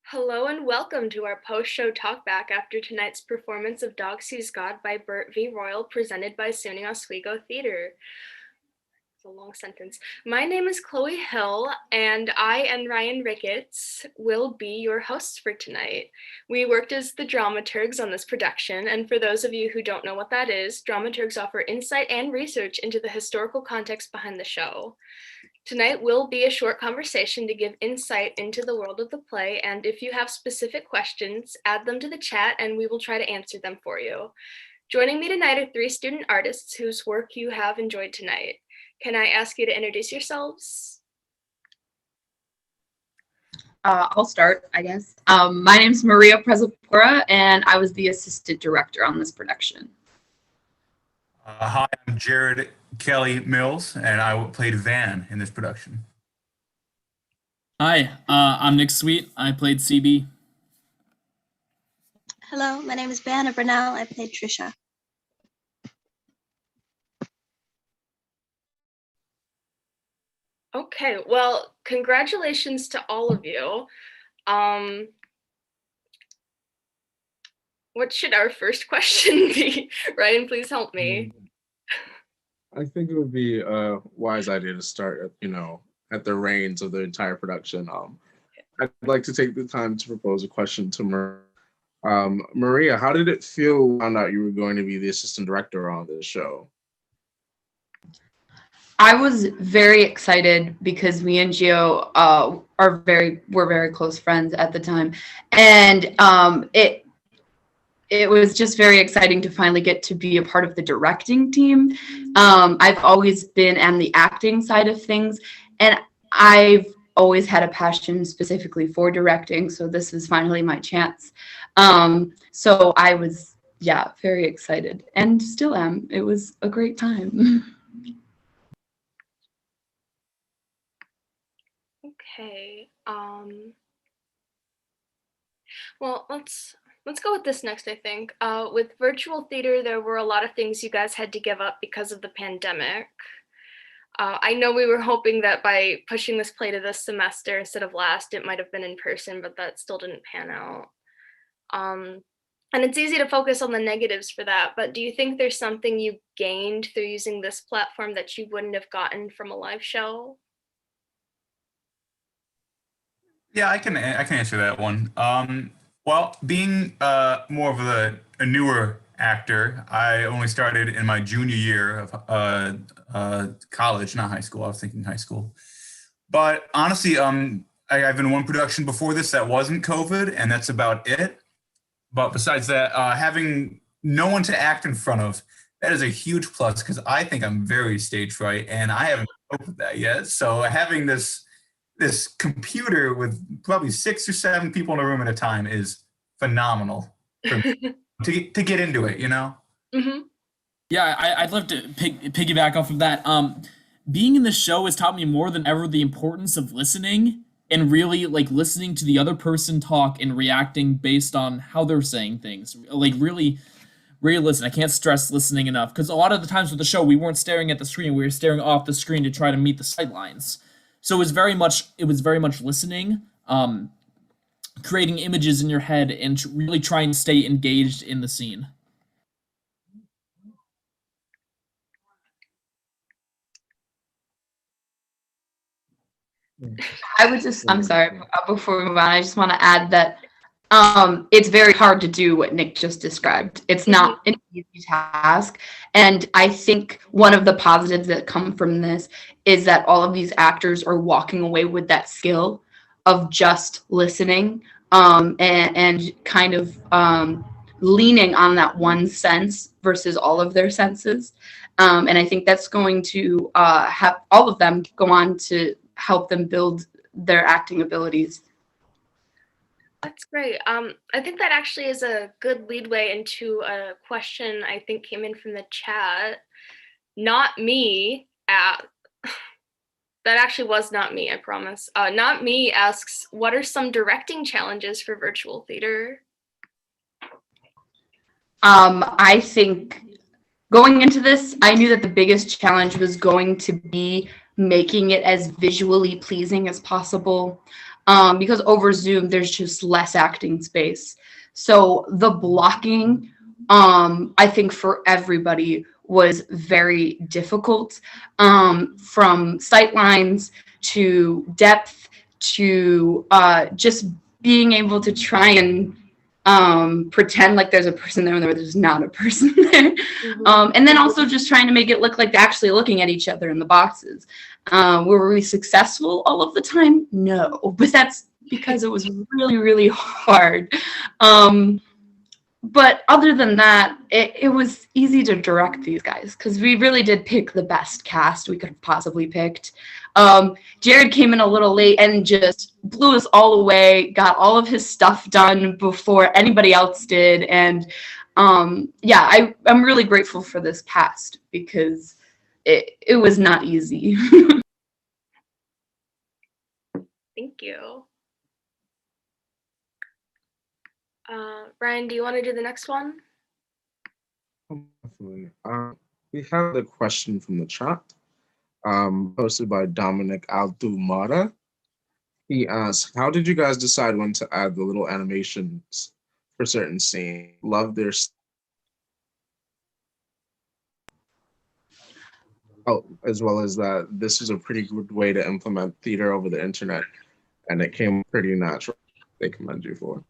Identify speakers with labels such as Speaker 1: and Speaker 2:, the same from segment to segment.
Speaker 1: Hello and welcome to our post-show talkback after tonight's performance of Dog Sees God by Bert V. Royal, presented by SUNY Oswego Theater. It's a long sentence. My name is Chloe Hill, and I and Ryan Ricketts will be your hosts for tonight. We worked as the dramaturgs on this production, and for those of you who don't know what that is, dramaturgs offer insight and research into the historical context behind the show. Tonight will be a short conversation to give insight into the world of the play, and if you have specific questions, add them to the chat and we will try to answer them for you. Joining me tonight are three student artists whose work you have enjoyed tonight. Can I ask you to introduce yourselves?
Speaker 2: I'll start, I guess. My name's Maria Prezapora, and I was the assistant director on this production.
Speaker 3: Hi, I'm Jared Kelly Mills, and I played Van in this production.
Speaker 4: Hi, I'm Nick Sweet. I played CB.
Speaker 5: Hello, my name is Banna Bernal. I played Trisha.
Speaker 1: Okay, well, congratulations to all of you. What should our first question be? Ryan, please help me.
Speaker 6: I think it would be a wise idea to start at the reins of the entire production. I'd like to take the time to propose a question to Maria. Maria, how did it feel when you found out you were going to be the assistant director on this show?
Speaker 2: I was very excited because me and Gio were very close friends at the time, and it was just very exciting to finally get to be a part of the directing team. I've always been on the acting side of things, and I've always had a passion specifically for directing, so this was finally my chance. So I was, very excited, and still am. It was a great time.
Speaker 1: Okay. Well, let's go with this next, I think. With virtual theater, there were a lot of things you guys had to give up because of the pandemic. I know we were hoping that by pushing this play to this semester instead of last, it might have been in person, but that still didn't pan out. And it's easy to focus on the negatives for that, but do you think there's something you gained through using this platform that you wouldn't have gotten from a live show?
Speaker 3: Yeah, I can answer that one. Well, being more of a newer actor, I only started in my junior year of college, not high school. I was thinking high school. But honestly, I've been in one production before this that wasn't COVID, and that's about it. But besides that, having no one to act in front of, that is a huge plus because I think I'm very stage fright, and I haven't coped with that yet. So having this computer with probably 6 or 7 people in a room at a time is phenomenal for me to get into it,
Speaker 1: Mm-hmm.
Speaker 4: Yeah, I'd love to piggyback off of that. Being in the show has taught me more than ever the importance of listening and really listening to the other person talk and reacting based on how they're saying things. Really listen. I can't stress listening enough because a lot of the times with the show, we weren't staring at the screen. We were staring off the screen to try to meet the sightlines. So it was very much listening, creating images in your head, and really trying to stay engaged in the scene.
Speaker 2: I'm sorry, before we move on, I just want to add that it's very hard to do what Nick just described. It's not an easy task. And I think one of the positives that come from this is that all of these actors are walking away with that skill of just listening and kind of leaning on that one sense versus all of their senses. And I think that's going to have all of them go on to help them build their acting abilities.
Speaker 1: That's great. I think that actually is a good leadway into a question I think came in from the chat. Not me. That actually was not me, I promise. Not me asks, what are some directing challenges for virtual theater?
Speaker 2: I think going into this, I knew that the biggest challenge was going to be making it as visually pleasing as possible. because over Zoom, there's just less acting space. So the blocking, I think for everybody was very difficult, from sight lines to depth to just being able to try and pretend like there's a person there when there's not a person there. And then also just trying to make it look like they're actually looking at each other in the boxes. Were we successful all of the time? No, but that's because it was really, really hard. But other than that, it was easy to direct these guys because we really did pick the best cast we could have possibly picked. Jared came in a little late and just blew us all away, got all of his stuff done before anybody else did. And yeah, I'm really grateful for this cast because it was not easy.
Speaker 1: Thank you. Ryan, do you want to do the next one?
Speaker 6: Definitely. We have a question from the chat, posted by Dominic Altumara. He asks, how did you guys decide when to add the little animations for certain scenes? Love their... Oh, as well as that, this is a pretty good way to implement theater over the internet, and it came pretty natural. They commend you for.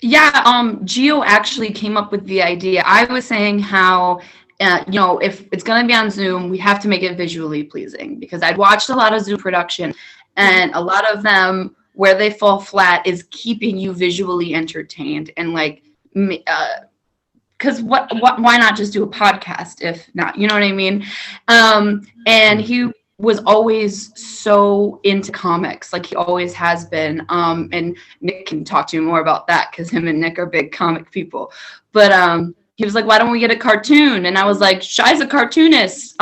Speaker 2: Yeah, Gio actually came up with the idea. I was saying how, if it's going to be on Zoom, we have to make it visually pleasing because I'd watched a lot of Zoom production, and a lot of them, where they fall flat is keeping you visually entertained and because why not just do a podcast if not, you know what I mean? And he was always so into comics, like he always has been. And Nick can talk to you more about that because him and Nick are big comic people. But he was like, why don't we get a cartoon? And I was like, Shai's a cartoonist.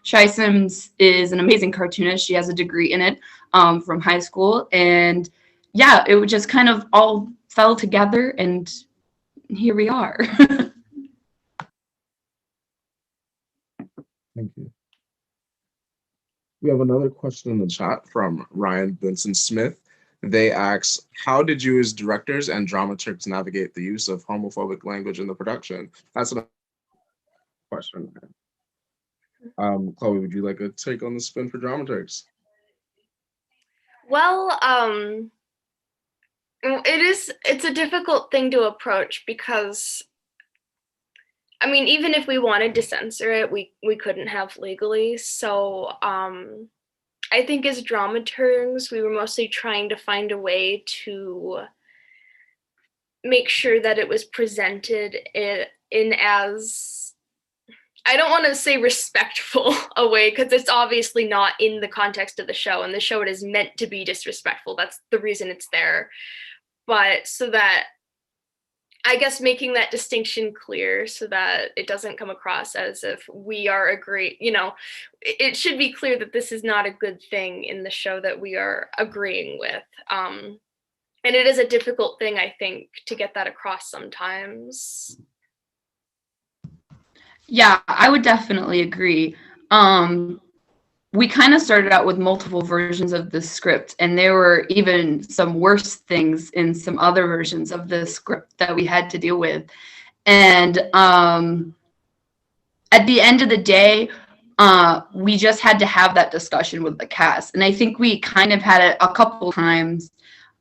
Speaker 2: Shai Sims is an amazing cartoonist. She has a degree in it from high school. And yeah, it just kind of all fell together and here we are.
Speaker 6: Thank you. We have another question in the chat from Ryan Vincent Smith. They ask, how did you as directors and dramaturgs navigate the use of homophobic language in the production? That's a question. Chloe, would you like a take on the spin for dramaturgs?
Speaker 1: Well, it's a difficult thing to approach because, I mean, even if we wanted to censor it, we couldn't have legally. So I think as dramaturgs, we were mostly trying to find a way to make sure that it was presented in as, I don't want to say respectful a way, because it's obviously not in the context of the show, and the show it is meant to be disrespectful. That's the reason it's there. But so that, I guess, making that distinction clear so that it doesn't come across as if we are agreeing, it should be clear that this is not a good thing in the show that we are agreeing with. And it is a difficult thing, I think, to get that across sometimes.
Speaker 2: Yeah, I would definitely agree. We kind of started out with multiple versions of the script, and there were even some worse things in some other versions of the script that we had to deal with. And at the end of the day, we just had to have that discussion with the cast. And I think we kind of had it a couple times.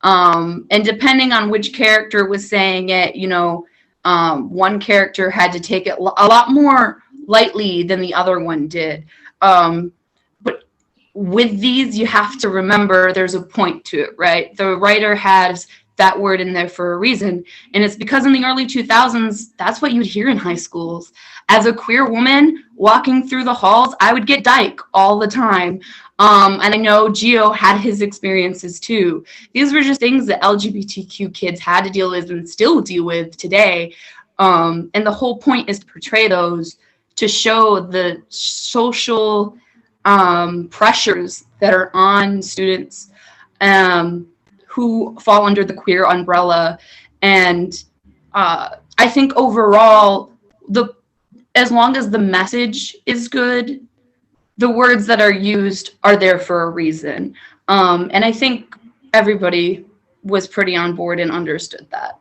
Speaker 2: And depending on which character was saying it, one character had to take it a lot more lightly than the other one did. But with these, you have to remember there's a point to it, right? The writer has that word in there for a reason. And it's because in the early 2000s, that's what you'd hear in high schools. As a queer woman walking through the halls, I would get dyke all the time. And I know Gio had his experiences too. These were just things that LGBTQ kids had to deal with and still deal with today. And the whole point is to portray those, to show the social pressures that are on students who fall under the queer umbrella. And I think overall, as long as the message is good, the words that are used are there for a reason. And I think everybody was pretty on board and understood that.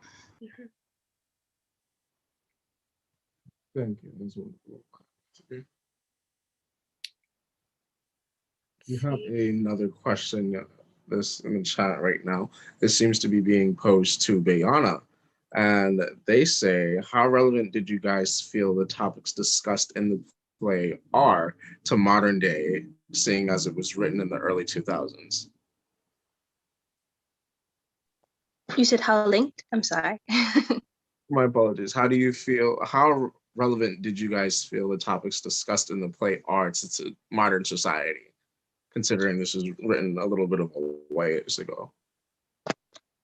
Speaker 6: Thank you. That's wonderful. We have another question this in the chat right now. This seems to be being posed to Bayana. And they say, how relevant did you guys feel the topics discussed in the play are to modern day, seeing as it was written in the early 2000s?
Speaker 5: You said how linked? I'm sorry.
Speaker 6: My apologies. How relevant did you guys feel the topics discussed in the play are to modern society, considering this was written a little bit of a ways ago?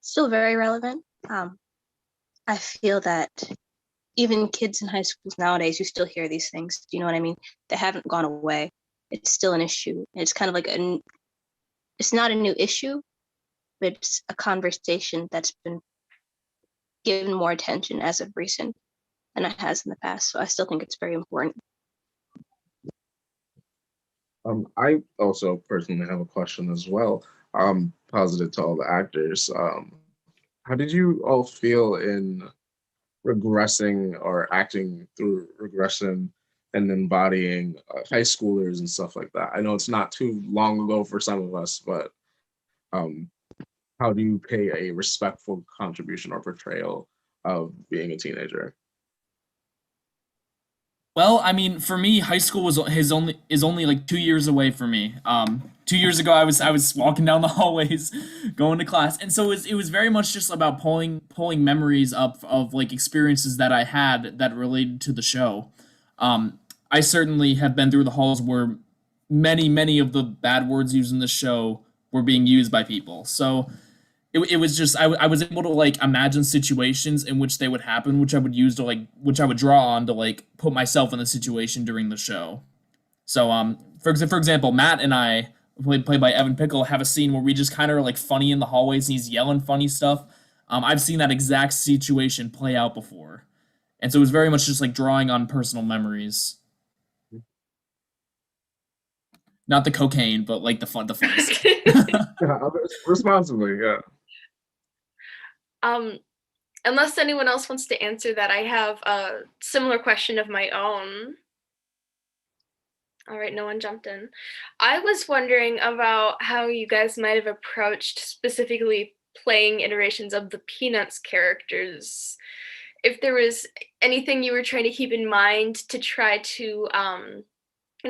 Speaker 5: Still very relevant. I feel that even kids in high schools nowadays, you still hear these things. Do you know what I mean? They haven't gone away. It's still an issue. It's kind of like it's not a new issue, but it's a conversation that's been given more attention as of recent than it has in the past. So I still think it's very important.
Speaker 6: I also personally have a question as well. Positive to all the actors. How did you all feel in regressing or acting through regression and embodying high schoolers and stuff like that? I know it's not too long ago for some of us, but how do you pay a respectful contribution or portrayal of being a teenager?
Speaker 4: Well, I mean, for me, high school is only like 2 years away for me. 2 years ago, I was walking down the hallways, going to class, and so it was very much just about pulling memories up of like experiences that I had that related to the show. I certainly have been through the halls where many of the bad words used in the show were being used by people. So it was just I was able to like imagine situations in which they would happen, which I would use to which I would draw on to like put myself in the situation during the show. So for example, Matt and I, played by Evan Pickle, have a scene where we just kind of are like funny in the hallways and he's yelling funny stuff. I've seen that exact situation play out before, and so it was very much just like drawing on personal memories. Not the cocaine, but like the funny stuff.
Speaker 6: Yeah, responsibly, yeah.
Speaker 1: Unless anyone else wants to answer that, I have a similar question of my own. All right, no one jumped in. I was wondering about how you guys might have approached specifically playing iterations of the Peanuts characters. If there was anything you were trying to keep in mind to try to,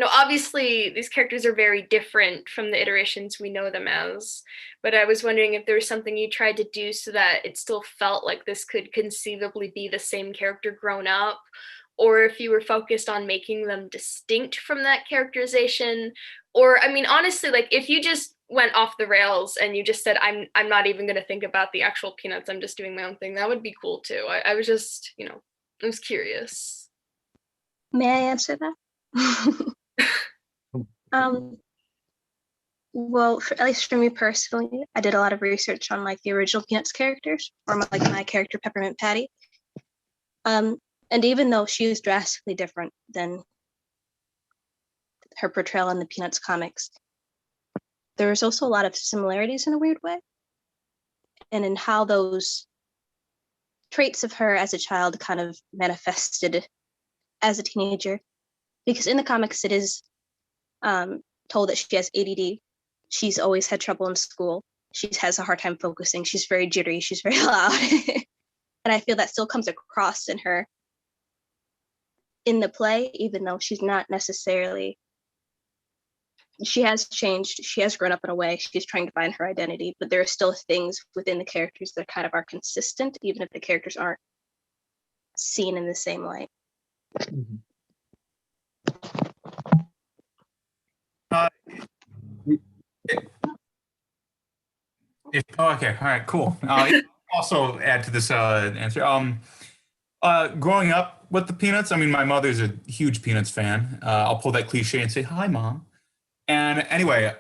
Speaker 1: obviously these characters are very different from the iterations we know them as, but I was wondering if there was something you tried to do so that it still felt like this could conceivably be the same character grown up, or if you were focused on making them distinct from that characterization. Or I mean, honestly, like if you just went off the rails and you just said, I'm not even going to think about the actual Peanuts, I'm just doing my own thing, that would be cool too. I was just, I was curious.
Speaker 5: May I answer that? Well, at least for me personally, I did a lot of research on like the original Peanuts characters, or my character Peppermint Patty. And even though she was drastically different than her portrayal in the Peanuts comics, there was also a lot of similarities in a weird way, and in how those traits of her as a child kind of manifested as a teenager. Because in the comics, it is told that she has ADD. She's always had trouble in school. She has a hard time focusing. She's very jittery. She's very loud. And I feel that still comes across in her in the play, even though she's not necessarily, she has changed. She has grown up in a way. She's trying to find her identity, but there are still things within the characters that kind of are consistent, even if the characters aren't seen in the same light.
Speaker 6: Mm-hmm.
Speaker 3: Okay, all right, cool. Also add to this answer. Growing up with the Peanuts, I mean, my mother's a huge Peanuts fan. I'll pull that cliche and say, "Hi, Mom." And anyway,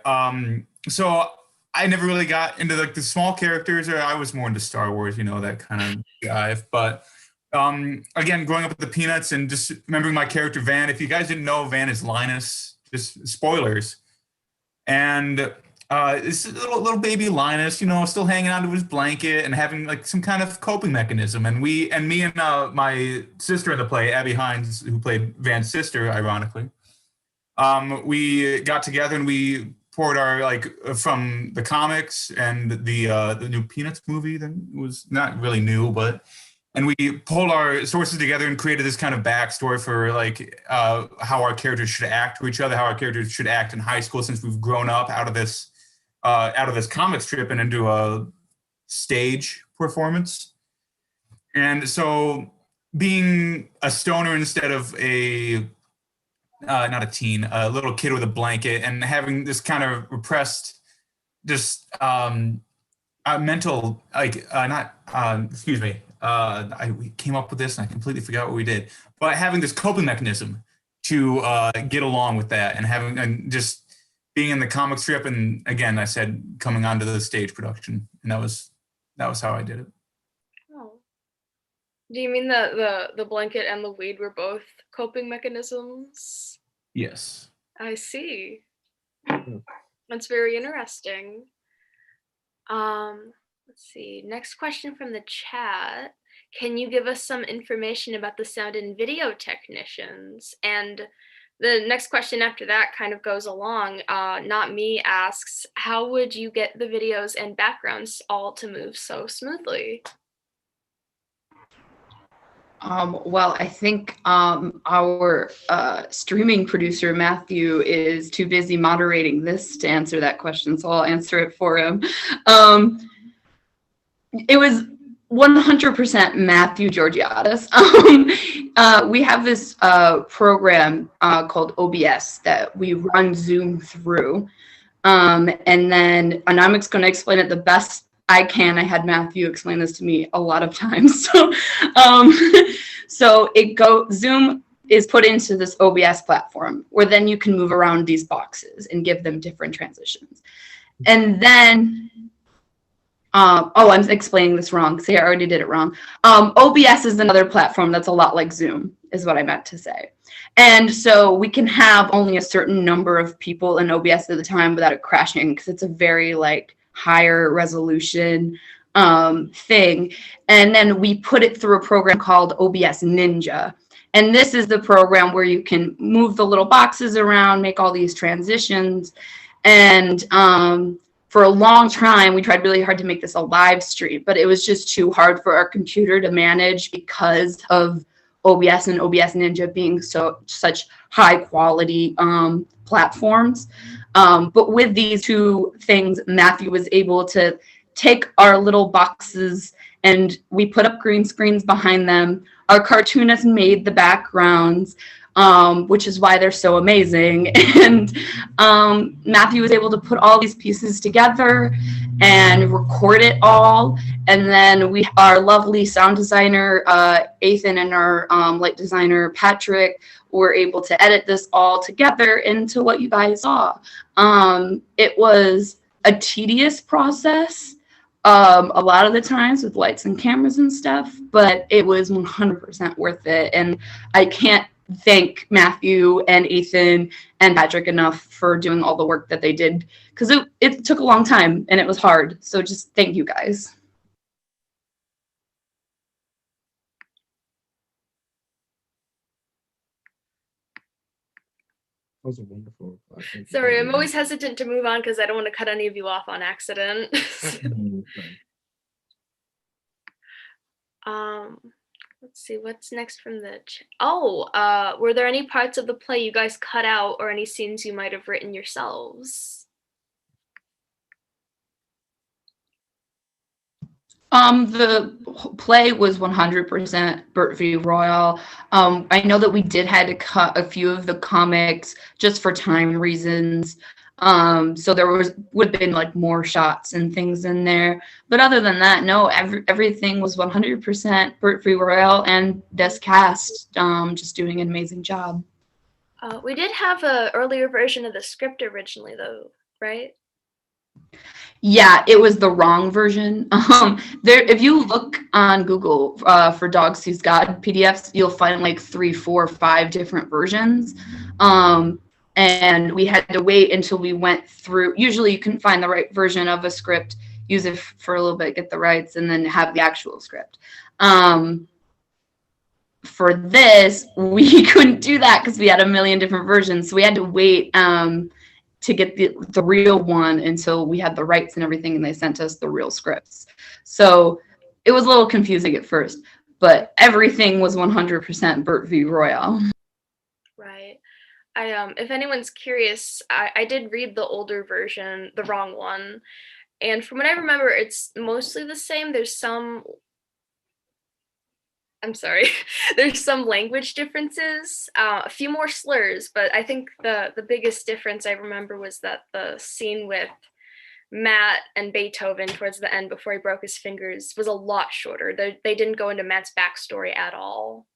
Speaker 3: so I never really got into like the small characters, or I was more into Star Wars, that kind of jive. But again, growing up with the Peanuts and just remembering my character Van. If you guys didn't know, Van is Linus. Just spoilers. And This little baby Linus, still hanging onto his blanket and having like some kind of coping mechanism. And me and my sister in the play, Abby Hines, who played Van's sister, ironically, we got together and we poured our from the comics and the new Peanuts movie that was not really new, and we pulled our sources together and created this kind of backstory for how our characters should act to each other, how our characters should act in high school, since we've grown up out of this comic strip and into a stage performance. And so being a stoner instead of not a teen, a little kid with a blanket, and having this kind of repressed, just mental, excuse me, we came up with this and I completely forgot what we did, but having this coping mechanism to get along with that, and just being in the comic strip, and again, I said coming onto the stage production, and that was how I did it.
Speaker 1: Oh. Do you mean the blanket and the weed were both coping mechanisms?
Speaker 3: Yes.
Speaker 1: I see. That's very interesting. Let's see. Next question from the chat. Can you give us some information about the sound and video technicians? And the next question after that kind of goes along. Not me asks, how would you get the videos and backgrounds all to move so smoothly?
Speaker 2: Well, I think our streaming producer, Matthew, is too busy moderating this to answer that question, so I'll answer it for him. It was 100% Matthew Georgiadis. We have this program called OBS that we run Zoom through. And I'm just going to explain it the best I can. I had Matthew explain this to me a lot of times. So Zoom is put into this OBS platform where then you can move around these boxes and give them different transitions. And then, I'm explaining this wrong because I already did it wrong. OBS is another platform that's a lot like Zoom, is what I meant to say. And so we can have only a certain number of people in OBS at a time without it crashing, because it's a very higher resolution thing. And then we put it through a program called OBS Ninja. And this is the program where you can move the little boxes around, make all these transitions. And for a long time, we tried really hard to make this a live stream, but it was just too hard for our computer to manage because of OBS and OBS Ninja being such high quality platforms. But with these two things, Matthew was able to take our little boxes and we put up green screens behind them. Our cartoonist made the backgrounds, which is why they're so amazing. And Matthew was able to put all these pieces together and record it all. And then our lovely sound designer, Ethan, and our light designer, Patrick, were able to edit this all together into what you guys saw. It was a tedious process a lot of the times with lights and cameras and stuff, but it was 100% worth it. And I can't thank Matthew and Ethan and Patrick enough for doing all the work that they did, because it took a long time and it was hard. So just thank you guys.
Speaker 6: That was a wonderful.
Speaker 1: Sorry, I'm always hesitant to move on because I don't want to cut any of you off on accident. Let's see, what's next from the were there any parts of the play you guys cut out, or any scenes you might have written yourselves?
Speaker 2: The play was 100% Burt v. Royal. I know that we had to cut a few of the comics just for time reasons. So there would have been more shots and things in there. But other than that, no, everything was 100% Burt v. Royal, and this cast just doing an amazing job.
Speaker 1: We did have an earlier version of the script originally, though, right?
Speaker 2: Yeah, it was the wrong version. If you look on Google for Dog Sees God PDFs, you'll find 3, 4, 5 different versions. and we had to wait until we went through. Usually you couldn't find the right version of a script, use it for a little bit, get the rights, and then have the actual script. For this, we couldn't do that because we had a million different versions. So we had to wait to get the real one until we had the rights and everything, and they sent us the real scripts. So it was a little confusing at first, but everything was 100% Burt v. Royale.
Speaker 1: Right. If anyone's curious, I did read the older version, the wrong one. And from what I remember, it's mostly the same. There's some language differences, a few more slurs, but I think the biggest difference I remember was that the scene with Matt and Beethoven towards the end before he broke his fingers was a lot shorter. They didn't go into Matt's backstory at all.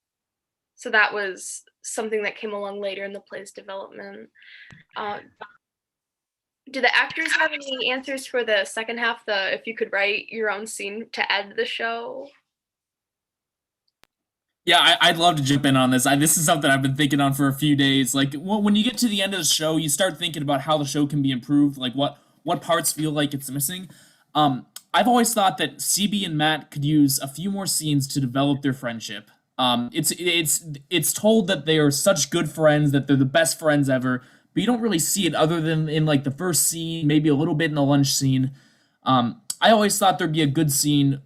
Speaker 1: So that was something that came along later in the play's development. Do the actors have any answers for the second half, if you could write your own scene to add to the show?
Speaker 4: Yeah, I'd love to jump in on this. This is something I've been thinking on for a few days. Like, when you get to the end of the show, you start thinking about how the show can be improved, like what parts feel like it's missing. I've always thought that CB and Matt could use a few more scenes to develop their friendship. It's told that they are such good friends, that they're the best friends ever, but you don't really see it other than in like the first scene, maybe a little bit in the lunch scene. I always thought there'd be a good scene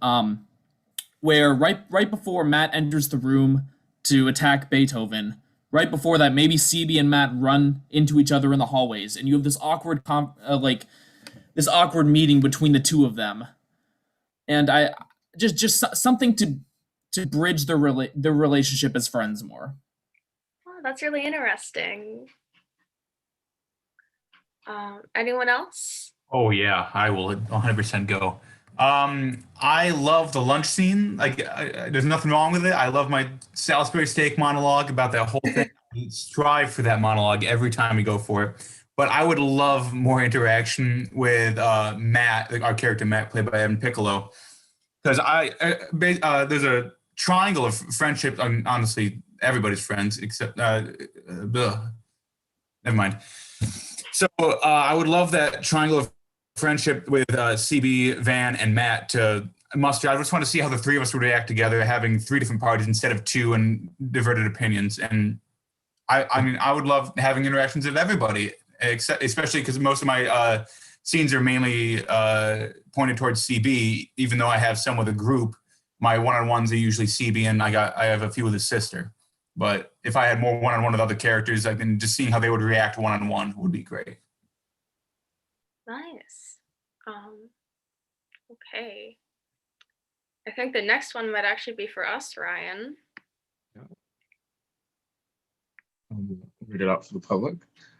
Speaker 4: where right before Matt enters the room to attack Beethoven, right before that, maybe CB and Matt run into each other in the hallways, and you have this awkward this awkward meeting between the two of them, and I just something to bridge their relationship as friends more.
Speaker 1: Oh, that's really interesting. Anyone else?
Speaker 3: Oh yeah, I will 100% go. I love the lunch scene. Like, there's nothing wrong with it. I love my Salisbury steak monologue about that whole thing. I strive for that monologue every time we go for it. But I would love more interaction with Matt, like our character Matt, played by Evan Piccolo, because there's a triangle of friendship. Honestly, everybody's friends except never mind. So I would love that triangle of friendship with CB, Van, and Matt to muster. I just want to see how the three of us would react together, having three different parties instead of two and diverted opinions. And I mean, I would love having interactions with everybody, especially because most of my scenes are mainly pointed towards CB, even though I have some with a group. My one-on-ones are usually CB, and I have a few with his sister. But if I had more one-on-one with other characters, I can just seeing how they would react one-on-one would be great.
Speaker 1: Nice. Okay. I think the next one might actually be for us, Ryan.
Speaker 6: Read it out for the public.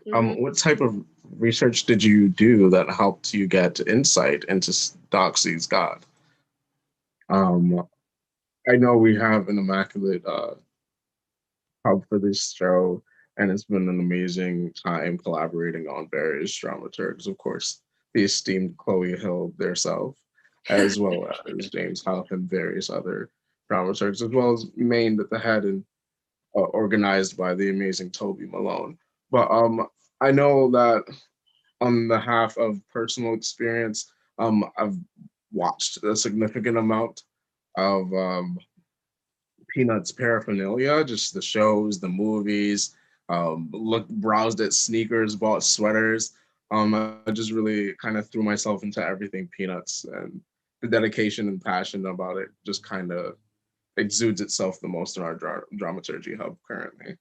Speaker 1: Mm-hmm.
Speaker 6: What type of research did you do that helped you get insight into Doxy's God? I know we have an immaculate hub for this show, and it's been an amazing time collaborating on various dramaturgs. Of course, the esteemed Chloe Hill herself, as well as James Huff and various other dramaturgs, as well as mained at the head and organized by the amazing Toby Malone. But I know that on behalf of personal experience, I've watched a significant amount of Peanuts paraphernalia, just the shows, the movies, browsed at sneakers, bought sweaters. I just really kind of threw myself into everything Peanuts, and the dedication and passion about it just kind of exudes itself the most in our dramaturgy hub currently.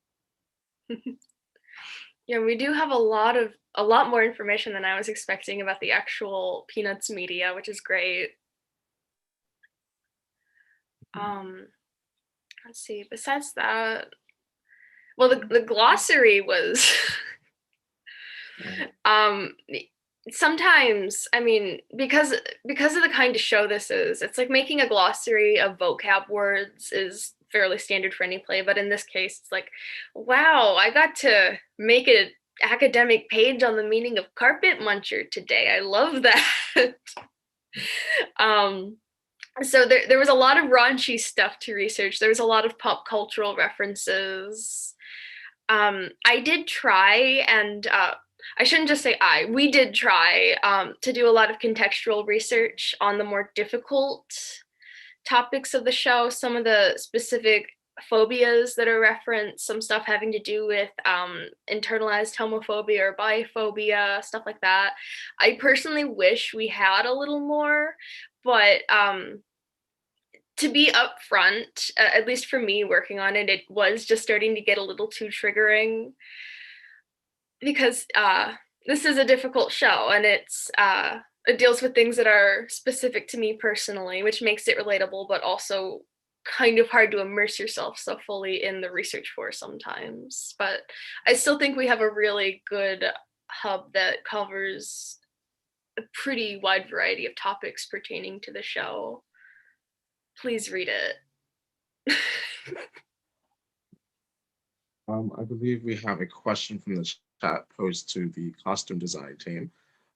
Speaker 1: Yeah, we do have a lot more information than I was expecting about the actual Peanuts media, which is great. Let's see, besides that, well, the glossary was sometimes, I mean, because of the kind of show this is, it's like making a glossary of vocab words is fairly standard for any play, but in this case, it's like, wow, I got to make an academic page on the meaning of carpet muncher today. I love that. So there was a lot of raunchy stuff to research. There was a lot of pop cultural references. I did try, and I shouldn't just say we did try to do a lot of contextual research on the more difficult topics of the show, some of the specific phobias that are referenced, some stuff having to do with internalized homophobia or biphobia, stuff like that. I personally wish we had a little more, but to be upfront, at least for me working on it, it was just starting to get a little too triggering because this is a difficult show, and it deals with things that are specific to me personally, which makes it relatable, but also kind of hard to immerse yourself so fully in the research for sometimes. But I still think we have a really good hub that covers a pretty wide variety of topics pertaining to the show. Please read it.
Speaker 6: I believe we have a question from the chat posed to the costume design team.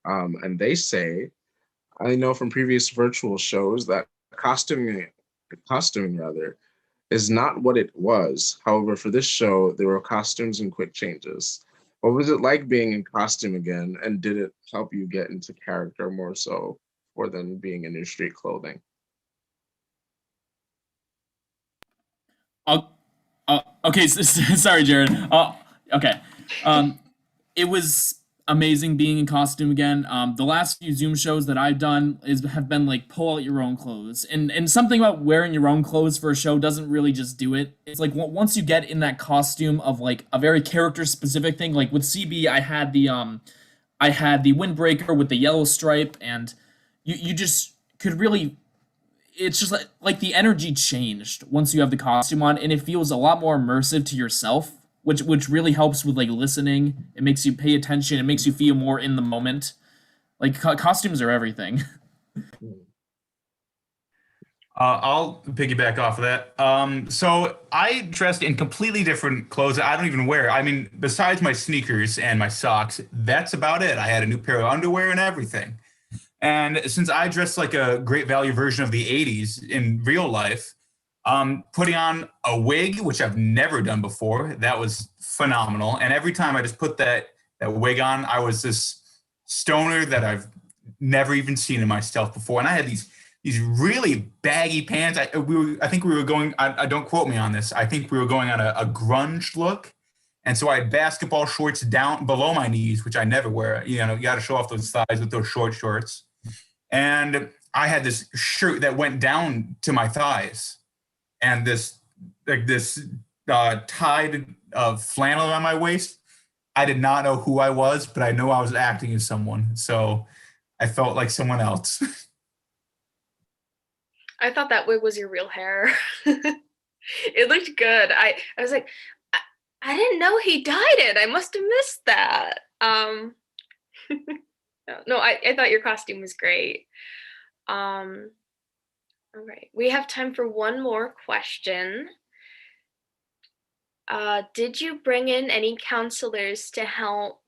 Speaker 6: And they say, I know from previous virtual shows that costuming rather, is not what it was. However, for this show, there were costumes and quick changes. What was it like being in costume again? And did it help you get into character more so more than being in your street clothing?
Speaker 4: Okay, sorry, Jared. Okay. It was amazing being in costume again. The last few Zoom shows that I've done have been like pull out your own clothes, and something about wearing your own clothes for a show doesn't really just do it. It's like once you get in that costume of like a very character specific thing. Like with CB, I had the windbreaker with the yellow stripe, and you just could really. It's just like the energy changed once you have the costume on, and it feels a lot more immersive to yourself, which really helps with like listening. It makes you pay attention. It makes you feel more in the moment. Like costumes are everything.
Speaker 3: I'll piggyback off of that. So I dressed in completely different clothes that I don't even wear. I mean, besides my sneakers and my socks, that's about it. I had a new pair of underwear and everything. And since I dressed like a great value version of the 80s in real life, putting on a wig, which I've never done before, that was phenomenal. And every time I just put that wig on, I was this stoner that I've never even seen in myself before. And I had these really baggy pants. I think we were going, I don't quote me on this, I think we were going on a grunge look. And so I had basketball shorts down below my knees, which I never wear. You know, you got to show off those thighs with those short shorts. And I had this shirt that went down to my thighs, and this tied flannel around my waist. I did not know who I was, but I know I was acting as someone. So I felt like someone else.
Speaker 1: I thought that wig was your real hair. It looked good. I was like, I didn't know he dyed it. I must have missed that. No, I thought your costume was great. All right, we have time for one more question. Did you bring in any counselors to help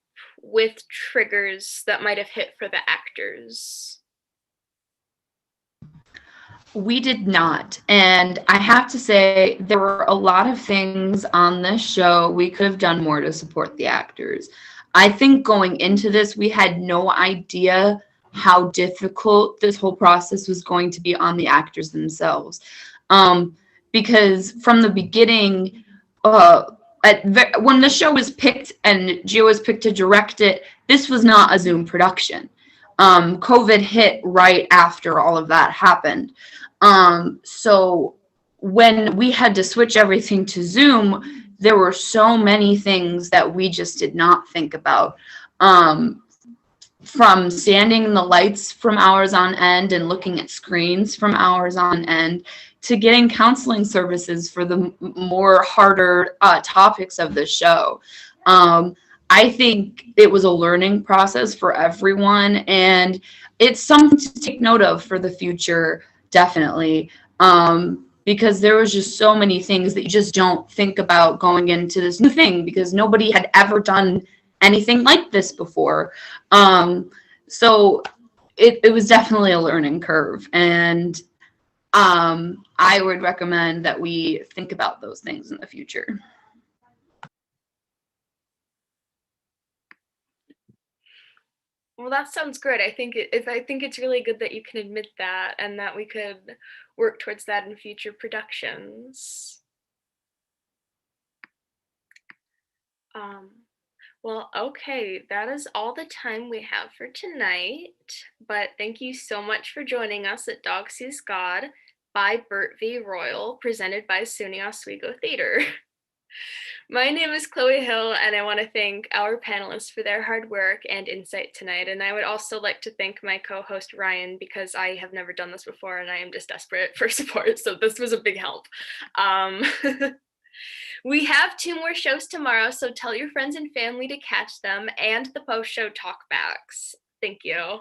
Speaker 1: with triggers that might have hit for the actors?
Speaker 2: We did not. And I have to say, there were a lot of things on this show we could have done more to support the actors. I think going into this, we had no idea how difficult this whole process was going to be on the actors themselves. Because from the beginning, when the show was picked and Gio was picked to direct it, this was not a Zoom production. COVID hit right after all of that happened. So when we had to switch everything to Zoom, there were so many things that we just did not think about. From standing in the lights from hours on end and looking at screens from hours on end, to getting counseling services for the more harder topics of the show. I think it was a learning process for everyone, and it's something to take note of for the future, definitely. Because there was just so many things that you just don't think about going into this new thing, because nobody had ever done anything like this before. So it was definitely a learning curve, and I would recommend that we think about those things in the future.
Speaker 1: Well, that sounds great. I think it's really good that you can admit that and that we could work towards that in future productions. Well, okay, that is all the time we have for tonight. But thank you so much for joining us at Dog Sees God by Bert V. Royal, presented by SUNY Oswego Theater. My name is Chloe Hill, and I want to thank our panelists for their hard work and insight tonight. And I would also like to thank my co-host Ryan, because I have never done this before and I am just desperate for support. So this was a big help. We have 2 more shows tomorrow, so tell your friends and family to catch them, and the post-show talkbacks. Thank you.